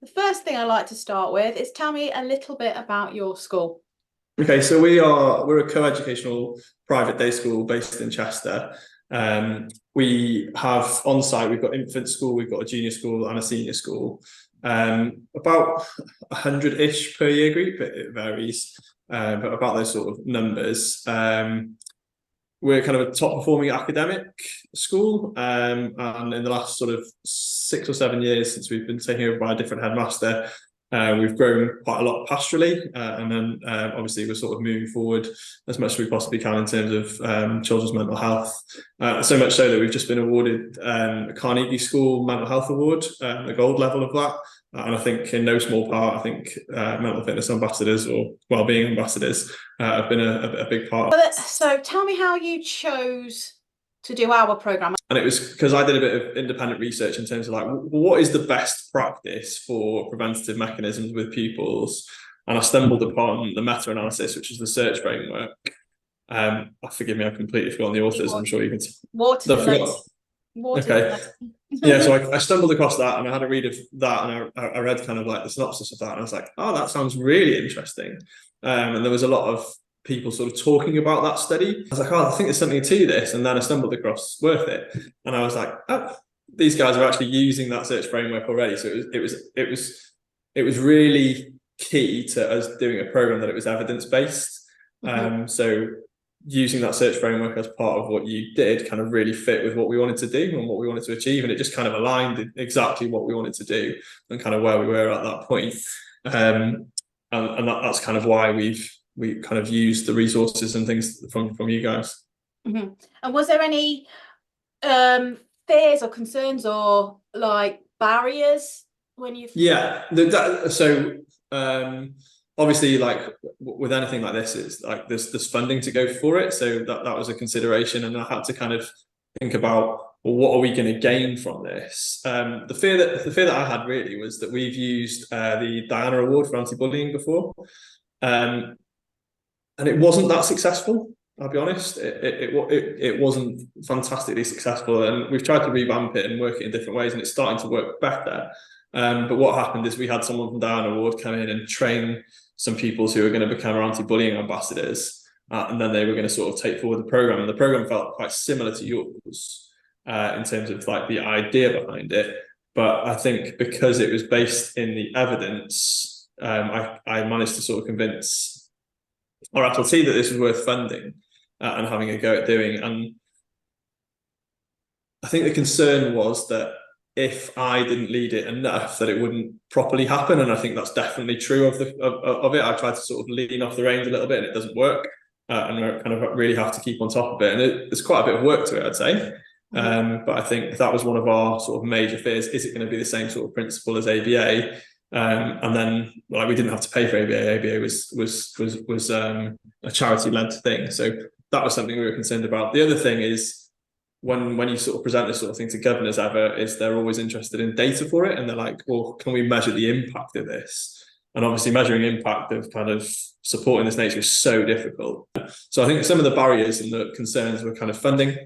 the first thing I like to start with is tell me a little bit about your school. Okay, so we're a co-educational private day school based in Chester. We have on site, we've got infant school, we've got a junior school and a senior school. About 100-ish per year group, it varies, but about those sort of numbers. We're kind of a top performing academic school, and in the last sort of 6 or 7 years since we've been taken over by a different headmaster, we've grown quite a lot pastorally, and then obviously we're sort of moving forward as much as we possibly can in terms of children's mental health. So much so that we've just been awarded a Carnegie School Mental Health Award, the gold level of that. And I think in no small part, I think mental fitness ambassadors or wellbeing ambassadors have been a big part of it. So tell me how you chose to do our programme. And it was because I did a bit of independent research in terms of like, what is the best practice for preventative mechanisms with pupils? And I stumbled upon the meta-analysis, which is the search framework. Forgive me, I completely forgot the authors. I'm sure you can. Okay. Yeah, so I stumbled across that and I had a read of that, and I read kind of like the synopsis of that, and I was like, oh, that sounds really interesting. And there was a lot of people sort of talking about that study. I was like, oh, I think there's something to this. And then I stumbled across Worth It, and I was like, oh, these guys are actually using that search framework already. So it was really key to us doing a program that it was evidence-based. So using that search framework as part of what you did kind of really fit with what we wanted to do and what we wanted to achieve, and it just kind of aligned exactly what we wanted to do and kind of where we were at that point. And that's kind of why we kind of used the resources and things from you guys. And was there any fears or concerns or like barriers when you? Yeah, obviously, like with anything like this, it's like there's funding to go for it, so that was a consideration, and I had to kind of think about, well, what are we going to gain from this? The fear that I had really was that we've used the Diana Award for anti-bullying before, and it wasn't that successful. I'll be honest, it wasn't fantastically successful, and we've tried to revamp it and work it in different ways, and it's starting to work better. But what happened is we had someone from Diana Award come in and train some pupils who are going to become our anti-bullying ambassadors, and then they were going to sort of take forward the program. And the program felt quite similar to yours in terms of like the idea behind it. But I think because it was based in the evidence, I managed to sort of convince our faculty that this was worth funding and having a go at doing. And I think the concern was that if I didn't lead it enough, that it wouldn't properly happen. And I think that's definitely true of it. I tried to sort of lean off the reins a little bit, and it doesn't work. And I kind of really have to keep on top of it. And there's quite a bit of work to it, I'd say. But I think that was one of our sort of major fears. Is it going to be the same sort of principle as ABA? And then, like, we didn't have to pay for ABA. ABA was a charity-led thing. So that was something we were concerned about. The other thing is, when you sort of present this sort of thing to governors ever, is they're always interested in data for it, and they're like, well, can we measure the impact of this? And obviously measuring impact of kind of support in this nature is so difficult. So I think some of the barriers and the concerns were kind of funding.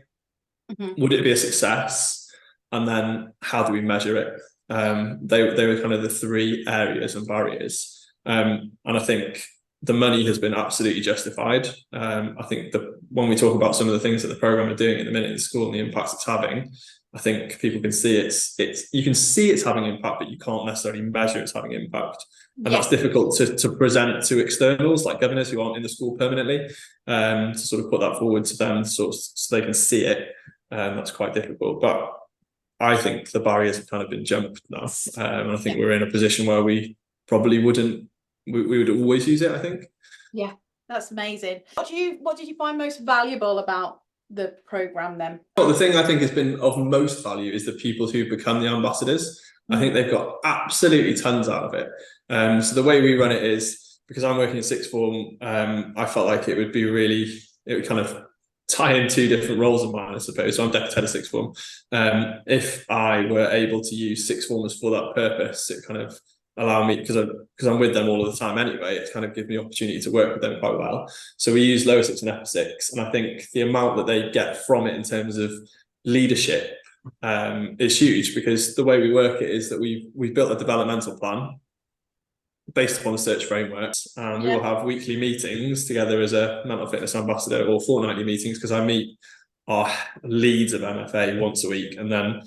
Would it be a success? And then how do we measure it? They were kind of the three areas and barriers. And I think the money has been absolutely justified. I think when we talk about some of the things that the program are doing at the minute in school and the impacts it's having, I think people can see you can see it's having impact, but you can't necessarily measure it's having impact. And that's difficult to present to externals like governors who aren't in the school permanently, to sort of put that forward to them so they can see it. That's quite difficult. But I think the barriers have kind of been jumped now. And I think we're in a position where we probably we would always use it, I think. Yeah, that's amazing. What did you find most valuable about the program then? Well, the thing I think has been of most value is the pupils who become the ambassadors. I think they've got absolutely tons out of it. So the way we run it is, because I'm working in sixth form, I felt like it would kind of tie in two different roles of mine, I suppose. So I'm deputy head of sixth form. If I were able to use sixth formers for that purpose, it kind of allow me, because I'm with them all of the time anyway, it kind of gives me opportunity to work with them quite well. So we use lower six and upper six, and I think the amount that they get from it in terms of leadership is huge, because the way we work it is that we've built a developmental plan based upon the search frameworks, and we will have weekly meetings together as a mental fitness ambassador, or fortnightly meetings, because I meet our leads of MFA once a week, and then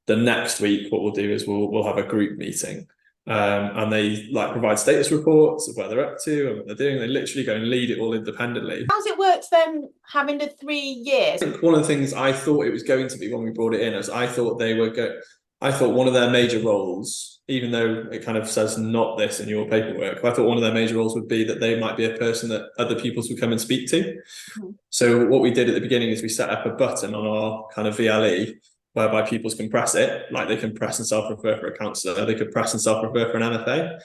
the next week what we'll do is we'll have a group meeting, and they like provide status reports of where they're up to and what they're doing. They literally go and lead it all independently. How's it worked then, having the 3 years? I think one of the things I thought it was going to be when we brought it in, is I thought one of their major roles, even though it kind of says not this in your paperwork, I thought one of their major roles would be that they might be a person that other pupils would come and speak to. Mm-hmm. So what we did at the beginning is we set up a button on our kind of VLE whereby pupils can press it, like they can press and self-refer for a counsellor, they could press and self-refer for an MFA.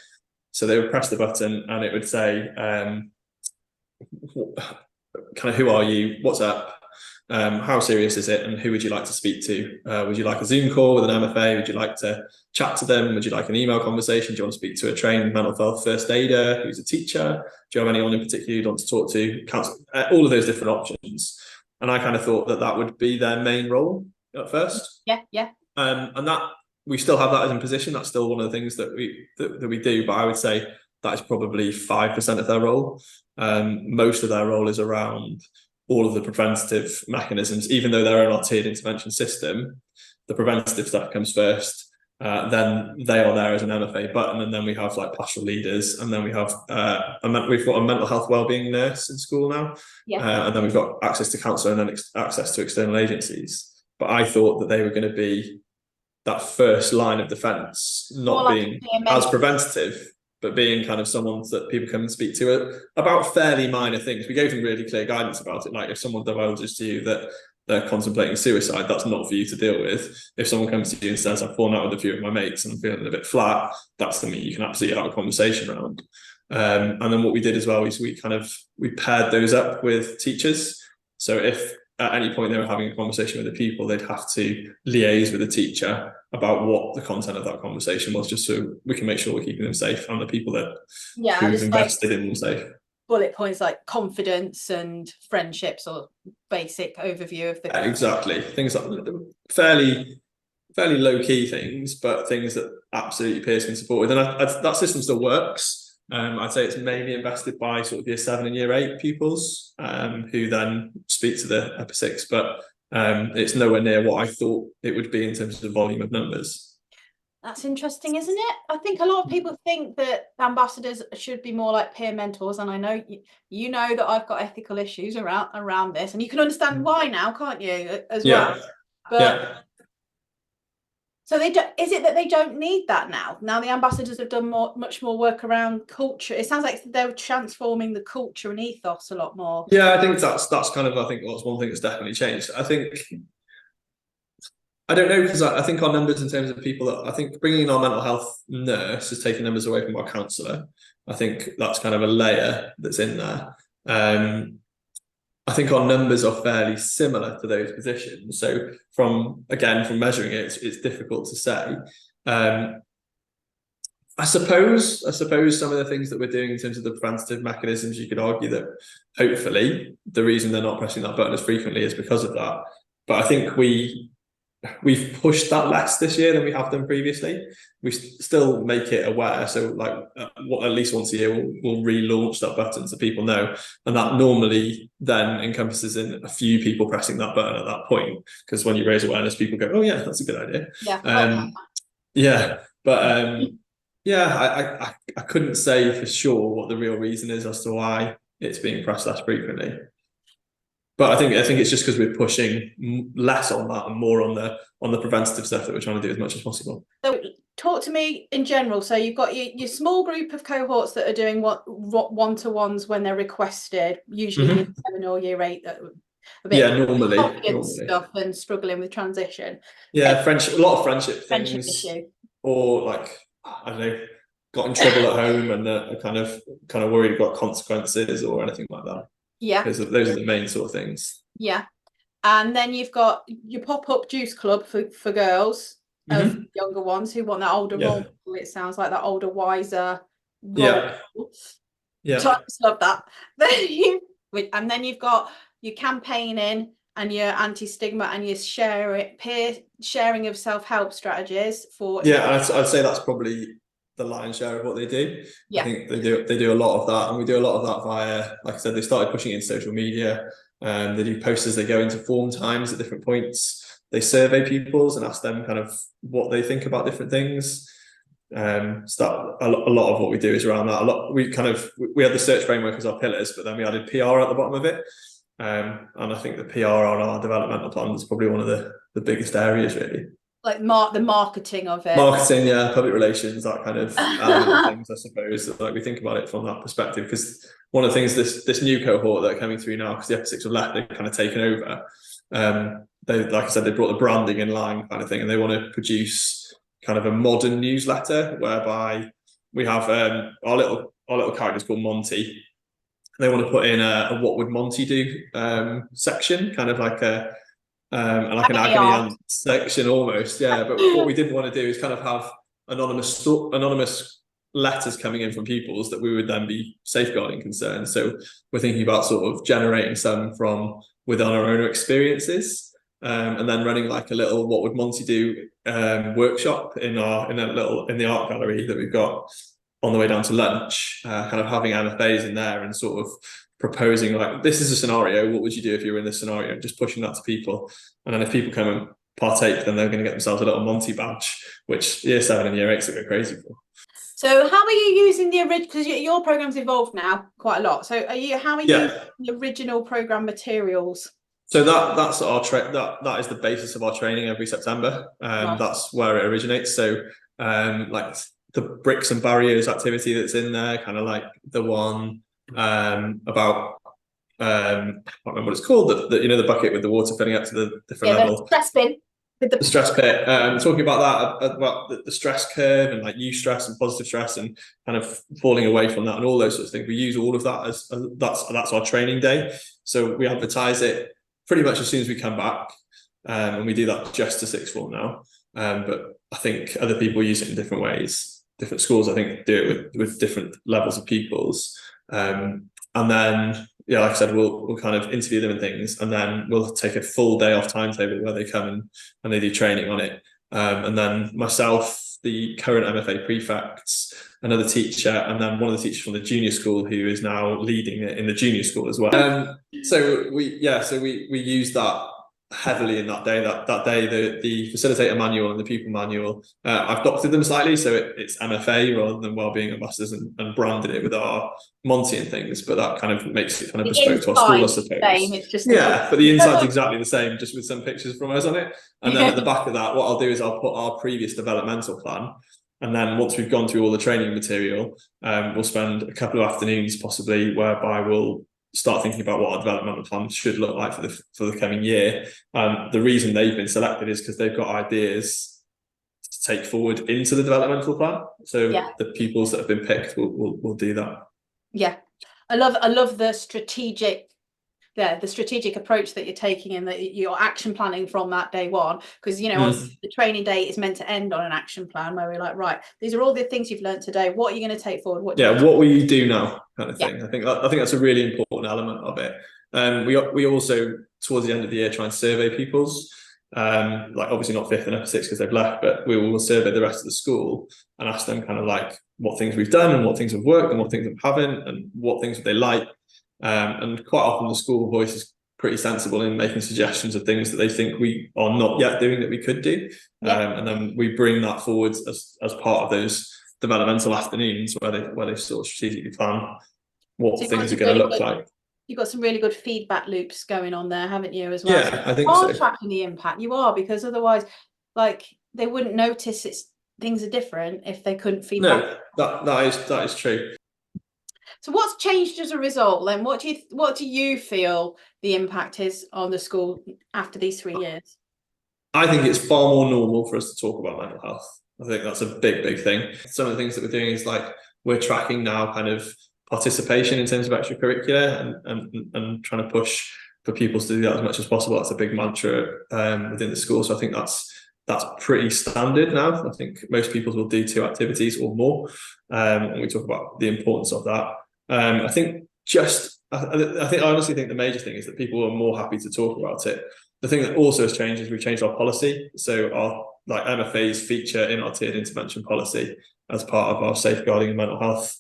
So they would press the button and it would say, kind of, who are you, what's up, how serious is it, and who would you like to speak to? Would you like a Zoom call with an MFA? Would you like to chat to them? Would you like an email conversation? Do you want to speak to a trained mental health first aider who's a teacher? Do you have anyone in particular you'd want to talk to? All of those different options. And I kind of thought that would be their main role at first. Yeah. And that we still have that as in position. That's still one of the things that we do, but I would say that is probably 5% of their role. Most of their role is around all of the preventative mechanisms. Even though they're in our tiered intervention system, the preventative stuff comes first. Then they are there as an MFA button, and then we have like pastoral leaders, and then we have we've got a mental health wellbeing nurse in school now, and then we've got access to counsellor and then access to external agencies. But I thought that they were going to be that first line of defence, not being as preventative, but being kind of someone that people come and speak to about fairly minor things. We gave them really clear guidance about it. Like if someone divulges to you that they're contemplating suicide, that's not for you to deal with. If someone comes to you and says, I've fallen out with a few of my mates and I'm feeling a bit flat, that's something you can absolutely have a conversation around. And then what we did as well is we paired those up with teachers. So if at any point they were having a conversation with the pupil, they'd have to liaise with the teacher about what the content of that conversation was, just so we can make sure we're keeping them safe and the people that who've invested in them safe. Bullet points like confidence and friendships, or basic overview of the exactly, things like fairly low-key things, but things that absolutely peers can support with. And that system still works. I'd say it's mainly invested by sort of year 7 and year 8 pupils, who then speak to the upper 6, but it's nowhere near what I thought it would be in terms of the volume of numbers. That's interesting, isn't it? I think a lot of people think that ambassadors should be more like peer mentors, and I know you know that I've got ethical issues around this, and you can understand why now, can't you? As well. But so they don't, is it that they don't need that now? Now the ambassadors have done much more work around culture. It sounds like they're transforming the culture and ethos a lot more. Yeah, I think that's kind of, I think that's one thing that's definitely changed. I don't know, because I think our numbers in terms of people that I think bringing in our mental health nurse is taking numbers away from our counsellor. I think that's kind of a layer that's in there. I think our numbers are fairly similar to those positions. So from measuring it, it's difficult to say. I suppose some of the things that we're doing in terms of the preventative mechanisms, you could argue that hopefully the reason they're not pressing that button as frequently is because of that. But I think we've pushed that less this year than we have done previously. We still make it aware, so like at least once a year we'll relaunch that button so people know, and that normally then encompasses in a few people pressing that button at that point, because when you raise awareness, people go, oh yeah, that's a good idea. I couldn't say for sure what the real reason is as to why it's being pressed less frequently. But I think it's just because we're pushing less on that and more on the preventative stuff that we're trying to do as much as possible. So talk to me in general. So you've got your small group of cohorts that are doing one-to-ones when they're requested, usually year 7 or year 8, that a bit normally stuff and struggling with transition. Yeah, a lot of friendship things, issue. Or like, I don't know, got in trouble at home and are kind of worried about consequences or anything like that. Yeah, those are the main sort of things. Yeah, and then you've got your pop-up juice club for girls, of younger ones who want that older role. It sounds like that older, wiser role. So I just love that. And then you've got your campaigning and your anti-stigma and your peer sharing of self-help strategies for. Yeah, I'd say that's probably the lion's share of what they do. Yeah. I think they do a lot of that, and we do a lot of that via, like I said, they started pushing it in social media. They do posters, they go into form times at different points. They survey pupils and ask them kind of what they think about different things. So a lot of what we do is around that. We had the search framework as our pillars, but then we added PR at the bottom of it. And I think the PR on our developmental plan is probably one of the biggest areas, really. Like the marketing of it. Marketing, yeah, public relations, that kind of element of things, I suppose. Like we think about it from that perspective, because one of the things this new cohort that are coming through now, because the F6 have left, they've kind of taken over. They, like I said, they brought the branding in line kind of thing, and they want to produce kind of a modern newsletter whereby we have our little character's called Monty. They want to put in a what would Monty do section, kind of like an agony aunt section almost, yeah. But what we didn't want to do is kind of have anonymous letters coming in from pupils that we would then be safeguarding concerns. So we're thinking about sort of generating some from within our own experiences, and then running like a little what would Monty do workshop in the art gallery that we've got on the way down to lunch, kind of having MFAs in there and sort of proposing like, this is a scenario, what would you do if you were in this scenario? Just pushing that to people. And then if people come and partake, then they're going to get themselves a little Monty badge, which year 7 and year 8 are go crazy for. So how are you using the original, because your program's evolved now quite a lot. So how are you using the original program materials? So that's our that is the basis of our training every September. That's where it originates. So like the bricks and barriers activity that's in there, kind of like the one about I can't remember what it's called, the bucket with the water filling up to the different level. The stress bin. The stress pit, talking about that, about the stress curve and like eustress and positive stress and kind of falling away from that and all those sorts of things. We use all of that as that's our training day. So we advertise it pretty much as soon as we come back, and we do that just to sixth form now. But I think other people use it in different ways. Different schools, I think, do it with different levels of pupils. And then, yeah, like I said, we'll kind of interview them and things, and then we'll take a full day off timetable where they come in and they do training on it. And then myself, the current MFA prefects, another teacher, and then one of the teachers from the junior school who is now leading it in the junior school as well. So we use that heavily in that day. That day, the facilitator manual and the pupil manual, I've doctored them slightly, so it's MFA rather than Wellbeing Ambassadors, and branded it with our Monty and things, but that kind of makes it kind of bespoke to our school, I suppose. It's just but the inside's exactly the same, just with some pictures from us on it. And then at the back of that, what I'll do is I'll put our previous developmental plan, and then once we've gone through all the training material, we'll spend a couple of afternoons possibly whereby we'll start thinking about what our developmental plan should look like for the coming year. The reason they've been selected is because they've got ideas to take forward into the developmental plan. So the pupils that have been picked will do that. Yeah, I love the strategic approach that you're taking, and that you're action planning from that day one, because the training day is meant to end on an action plan where we're like, right, these are all the things you've learned today, what are you going to take forward? What will you do now, kind of thing. I think that's a really important element of it. We also, towards the end of the year, try and survey pupils, like obviously not 5th and F6 because they've left, but we will survey the rest of the school and ask them kind of like what things we've done and what things have worked and what things haven't and what things would they like. And quite often the school voice is pretty sensible in making suggestions of things that they think we are not yet doing that we could do. And then we bring that forward as part of those developmental afternoons where they sort of strategically plan what things are going to look like. You've got some really good feedback loops going on there, haven't you, as well? Yeah, I think so. Tracking the impact, you are, because otherwise, like, they wouldn't notice things are different if they couldn't feedback. No, that is true. So what's changed as a result then? What do you feel the impact is on the school after these 3 years? I think it's far more normal for us to talk about mental health. I think that's a big thing. Some of the things that we're doing is like we're tracking now kind of participation in terms of extracurricular and trying to push for pupils to do that as much as possible. That's a big mantra within the school. So I think that's pretty standard now. I think most pupils will do 2 activities or more. And we talk about the importance of that. I think just I honestly think the major thing is that people are more happy to talk about it. The thing that also has changed is we've changed our policy. So our like MFAs feature in our tiered intervention policy as part of our safeguarding and mental health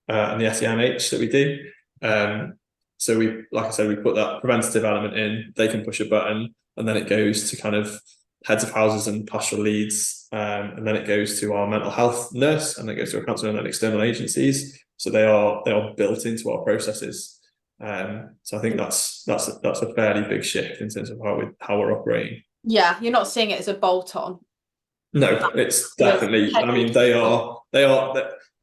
and the SEMH that we do. So we, like I said, we put that preventative element in. They can push a button, and then it goes to kind of heads of houses and pastoral leads, and then it goes to our mental health nurse, and then it goes to a counsellor and then external agencies. So they are built into our processes. So I think that's a fairly big shift in terms of how we're operating. Yeah, you're not seeing it as a bolt-on. No, it's definitely. I mean, they are.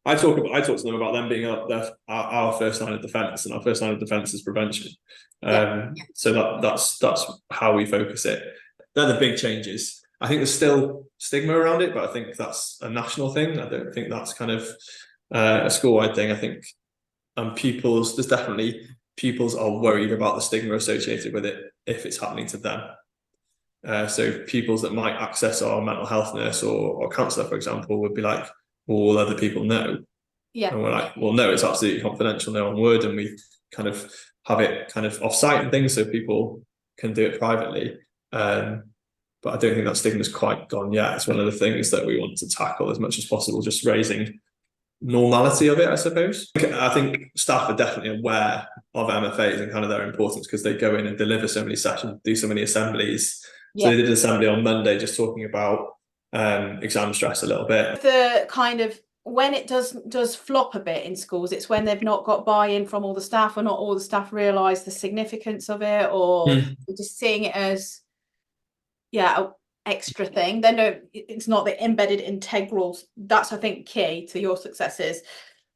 I talk to them about them being our first line of defence, and our first line of defence is prevention. So that's how we focus it. They're the big changes. I think there's still stigma around it, but I think that's a national thing. I don't think that's kind of a school-wide thing. I think pupils, there's definitely pupils are worried about the stigma associated with it if it's happening to them. So pupils that might access our mental health nurse or counsellor, for example, would be like, well, will other people know? Yeah. And we're like, well, no, it's absolutely confidential, no one would. And we kind of have it kind of off-site and things so people can do it privately. But I don't think that stigma's quite gone yet. It's one of the things that we want to tackle as much as possible, just raising normality of it, I suppose. I think staff are definitely aware of MFAs and kind of their importance because they go in and deliver so many sessions, do so many assemblies. So they did an assembly on Monday just talking about exam stress a little bit. The kind of when it does flop a bit in schools, it's when they've not got buy-in from all the staff, or not all the staff realise the significance of it, or just seeing it as an extra thing. They know it's not the embedded integral. That's, I think, key to your successes.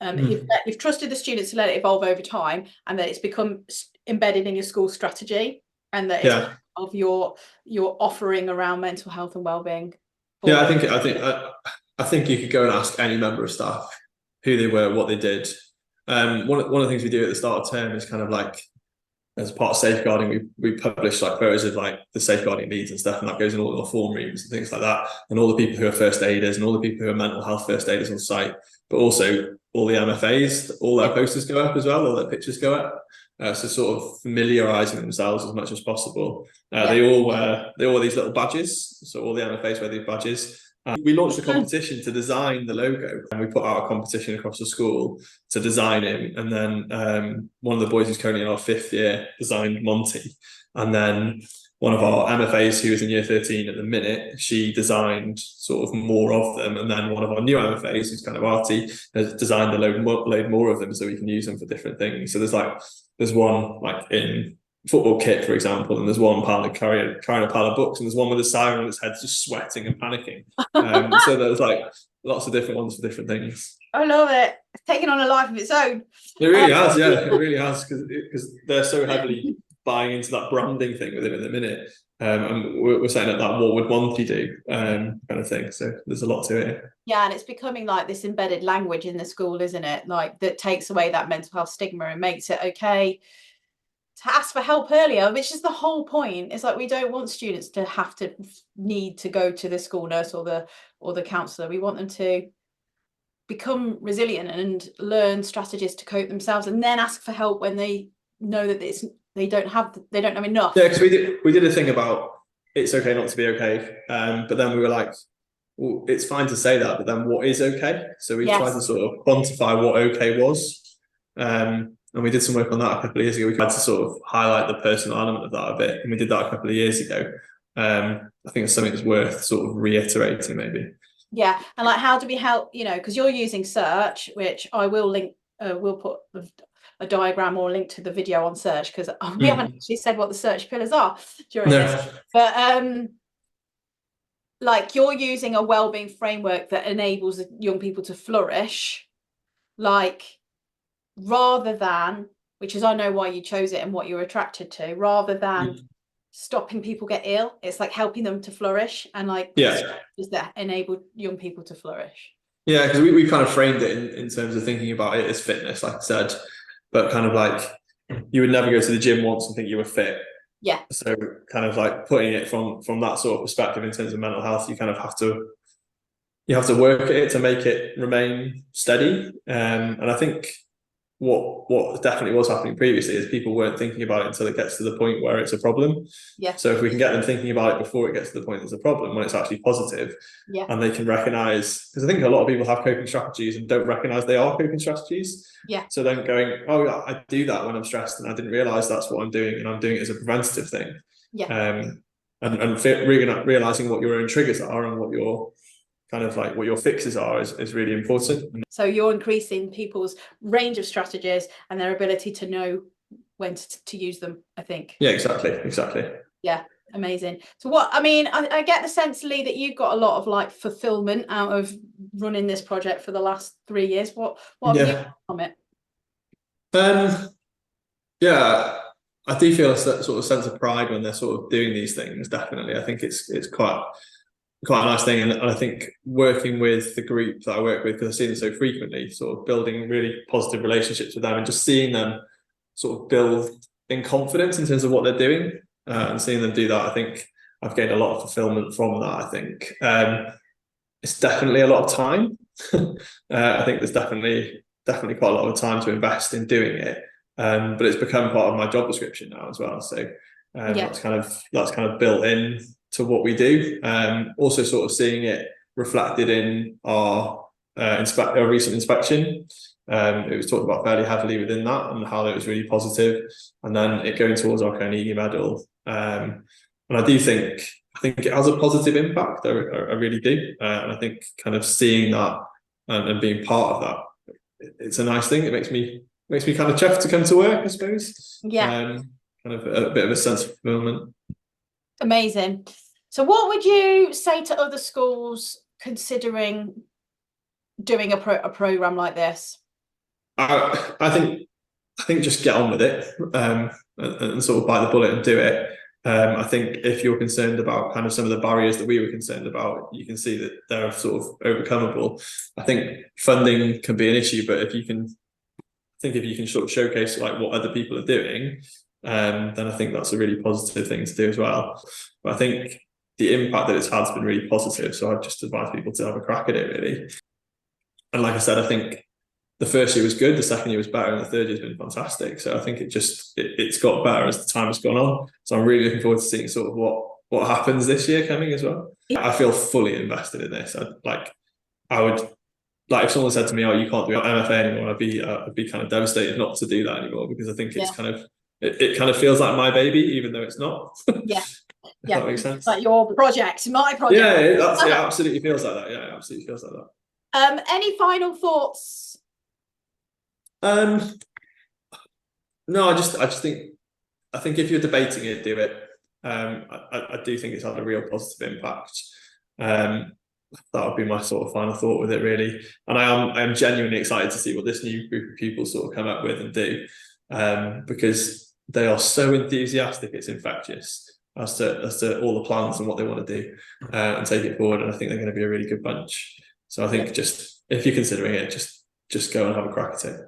You've trusted the students to let it evolve over time, and that it's become embedded in your school strategy, and that it's of your offering around mental health and wellbeing. Yeah, I think you could go and ask any member of staff who they were, what they did. One of the things we do at the start of term is kind of like, as part of safeguarding, we publish like photos of like the safeguarding leads and stuff, and that goes in all the form rooms and things like that, and all the people who are first aiders and all the people who are mental health first aiders on site, but also all the MFAs, all their posters go up as well, all their pictures go up. So sort of familiarising themselves as much as possible. They all wear these little badges. So all the MFAs wear these badges. We launched a competition to design the logo, and we put out a competition across the school to design it. And then one of the boys who's currently in our 5th year designed Monty. And then one of our MFAs who is in year 13 at the minute, she designed sort of more of them. And then one of our new MFAs, who's kind of arty, has designed a load more of them so we can use them for different things. So there's one like in football kit, for example, and there's one carrying a pile of books, and there's one with a siren on its head just sweating and panicking. So there's like lots of different ones for different things. I love it. It's taken on a life of its own. It really has, yeah. It really has, because they're so heavily buying into that branding thing with it in a minute. And we're saying that what would Monty do, kind of thing. So there's a lot to it. Yeah, and it's becoming like this embedded language in the school, isn't it? Like that takes away that mental health stigma and makes it okay to ask for help earlier, which is the whole point. It's like we don't want students to have to need to go to the school nurse or the counsellor. We want them to become resilient and learn strategies to cope themselves, and then ask for help when they know that they don't have enough. Yeah, because we did a thing about it's okay not to be okay, but then we were like, well, it's fine to say that, but then what is okay? So we tried to sort of quantify what okay was, and we did some work on that a couple of years ago. We tried to sort of highlight the personal element of that a bit, and we did that a couple of years ago. I think it's something that's worth sort of reiterating, maybe. Yeah, and like, how do we help? Because you're using Search, which I will link. We'll put a diagram or a link to the video on Search, because we haven't actually said what the Search pillars are during this. But like, you're using a wellbeing framework that enables young people to flourish, like, rather than, which is I know why you chose it and what you're attracted to, rather than stopping people get ill. It's like helping them to flourish, and like is that enable young people to flourish. Yeah, because we kind of framed it in terms of thinking about it as fitness, like I said, but kind of like you would never go to the gym once and think you were fit. Yeah. So kind of like putting it from that sort of perspective in terms of mental health, you kind of have to work at it to make it remain steady. And I think what definitely was happening previously is people weren't thinking about it until it gets to the point where it's a problem. Yeah. So if we can get them thinking about it before it gets to the point it's a problem, when it's actually positive, Yeah. and they can recognize, because I think a lot of people have coping strategies and don't recognize they are coping strategies. Yeah. So then going, oh yeah, I do that when I'm stressed, and I didn't realize that's what I'm doing, and I'm doing it as a preventative thing. Yeah. And realizing what your own triggers are and what your kind of like what your fixes are is really important. So you're increasing people's range of strategies and their ability to know when to use them, I think. Yeah, exactly. Yeah, amazing. So what, I mean, I get the sense, Lee, that you've got a lot of like fulfillment out of running this project for the last 3 years. What have you got from it? Yeah, I do feel a sort of sense of pride when they're sort of doing these things. Definitely, I think it's quite a nice thing, and I think working with the group that I work with, because I see them so frequently, sort of building really positive relationships with them, and just seeing them sort of build in confidence in terms of what they're doing, and seeing them do that, I think I've gained a lot of fulfillment from that. I think it's definitely a lot of time. I think there's definitely quite a lot of time to invest in doing it. But it's become part of my job description now as well. So that's kind of built in to what we do. Also sort of seeing it reflected in our recent inspection. It was talked about fairly heavily within that, and how it was really positive, and then it going towards our Carnegie medal. And I think it has a positive impact. I really do. And I think kind of seeing that and being part of that, it's a nice thing. It makes me kind of chuffed to come to work, I suppose. Yeah. Kind of a bit of a sense of fulfillment. Amazing. So what would you say to other schools considering doing a program like this? I think just get on with it, and sort of bite the bullet and do it. I think if you're concerned about kind of some of the barriers that we were concerned about, you can see that they're sort of overcomable. I think funding can be an issue, but if you can sort of showcase like what other people are doing, then I think that's a really positive thing to do as well. But I think the impact that it's had has been really positive, so I'd just advise people to have a crack at it, really. And like I said, I think the first year was good, the second year was better, and the third year has been fantastic. So I think it's got better as the time has gone on. So I'm really looking forward to seeing sort of what happens this year coming as well. I feel fully invested in this. I would like, if someone said to me, "Oh, you can't do MFA anymore," I'd be kind of devastated not to do that anymore, because I think it's kind of it kind of feels like my baby, even though it's not. Yeah. If that makes sense. Like your project, my project. Yeah, it absolutely feels like that. Yeah, it absolutely feels like that. Any final thoughts? No, I think if you're debating it, do it. I do think it's had a real positive impact. That would be my sort of final thought with it, really. And I am genuinely excited to see what this new group of pupils sort of come up with and do, because they are so enthusiastic, it's infectious as to all the plans and what they want to do, and take it forward. And I think they're going to be a really good bunch. So I think just if you're considering it, just go and have a crack at it.